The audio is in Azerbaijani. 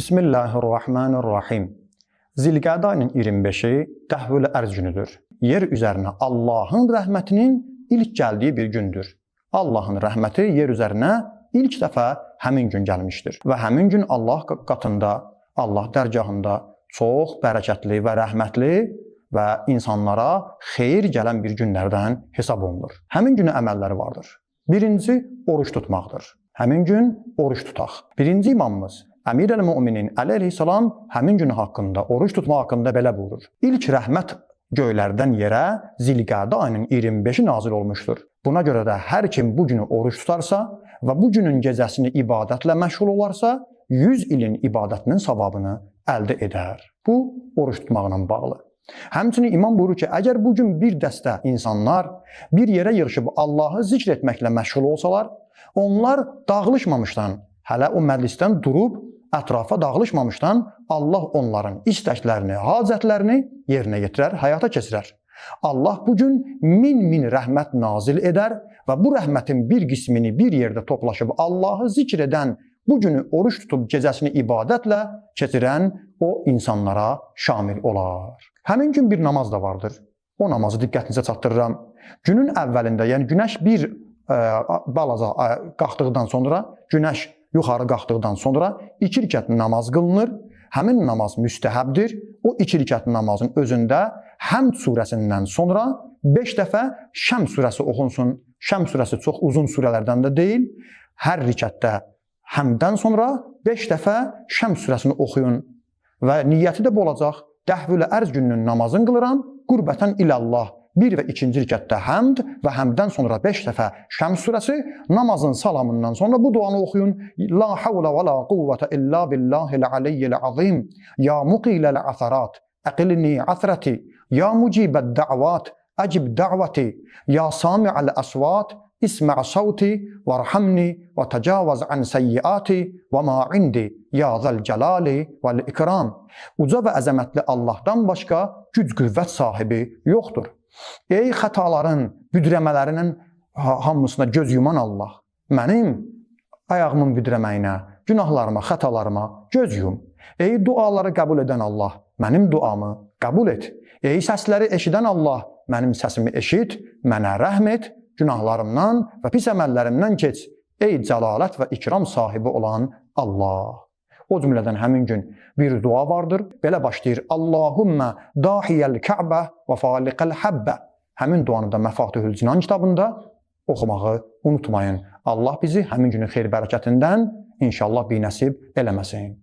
Bismillahirrahmanirrahim. Zilqədə ayının 25-i Təhvil ərz günüdür. Yer üzərinə Allahın rəhmətinin ilk gəldiyi bir gündür. Allahın rəhməti yer üzərinə ilk dəfə həmin gün gəlmişdir. Və həmin gün Allah qatında, Allah dərgahında çox bərəkətli və rəhmətli və insanlara xeyir gələn bir günlərdən hesab olunur. Həmin günün əməlləri vardır. Birincisi, oruç tutmaqdır. Həmin gün oruç tutaq. Birinci imamımız Əmir əl-Müminin əleyhissalam həmin gün haqqında, oruç tutmaq haqqında belə buyurur. İlk rəhmət göylərdən yerə Zilqədə ayının 25-i nazil olmuşdur. Buna görə də hər kim bu günü oruç tutarsa və bu günün gecəsini ibadətlə məşğul olarsa, 100 ilin ibadətinin savabını əldə edər. Bu, oruç tutmaqla bağlı. Həmçinin imam buyurur ki, əgər bu gün bir dəstə insanlar bir yerə yığışıb Allahı zikr etməklə məşğul olsalar, onlar dağılışmamışdan, hələ o məclisdən durub, ətrafa dağılışmamışdan Allah onların istəklərini, hacətlərini yerinə yetirər, həyata keçirər. Allah bugün min rəhmət nazil edər və bu rəhmətin bir qismini bir yerdə toplaşıb Allahı zikr edən, bu günü oruç tutub gecəsini ibadətlə keçirən o insanlara şamil olar. Həmin gün bir namaz da vardır. O namazı diqqətinizə çatdırıram. Günün əvvəlində, yəni günəş bir balaca qalxdıqdan sonra, günəş yuxarı qalxdıqdan sonra 2 rükət namaz qılınır. Həmin namaz müstəhəbdir. O 2 rükət namazın özündə Həmd surəsindən sonra 5 dəfə Şəms surəsi oxunsun. Şəms surəsi çox uzun surələrdən də deyil. Hər rükətdə Həmdən sonra 5 dəfə Şəms surəsini oxuyun. Və niyyəti də bu olacaq. Təhvil ərz gününün namazını qılıram, qurbətən ilallah. 1 və 2-ci rükətdə həmd və həmdən sonra 5 dəfə Şəms surəsi, namazın salamından sonra bu duanı oxuyun. La havlə və la quvvətə illə billahil aliyyil azim. Ya muqiləl əsərat, əqilni əsrəti. Ya mucibəd də'vat, əcib də'vəti. Ya sami'əl əsvat, ismə' savti, vərhamni və təcavəz ən səyyiati və ma indi. Ya zəl cəlali vəl ikram. Uca və əzəmətli Allahdan başqa güc qüvvət sahibi yoxdur. Ey xətaların, büdrəmələrinin hamısına göz yuman Allah, mənim ayağımın büdrəməyinə, günahlarıma, xətalarıma göz yum. Ey duaları qəbul edən Allah, mənim duamı qəbul et. Ey səsləri eşidən Allah, mənim səsimi eşit, mənə rəhm et, günahlarımdan və pis əməllərimdən keç. Ey cəlalət və ikram sahibi olan Allah. O cümlədən həmin gün bir dua vardır. Belə başlayır. Allahümmə dahiyəl kə'bə və faliqəl həbbə. Həmin duanı da Məfatihül Cinan kitabında oxumağı unutmayın. Allah bizi həmin günün xeyir bərəkətindən inşallah binəsib eləməsin.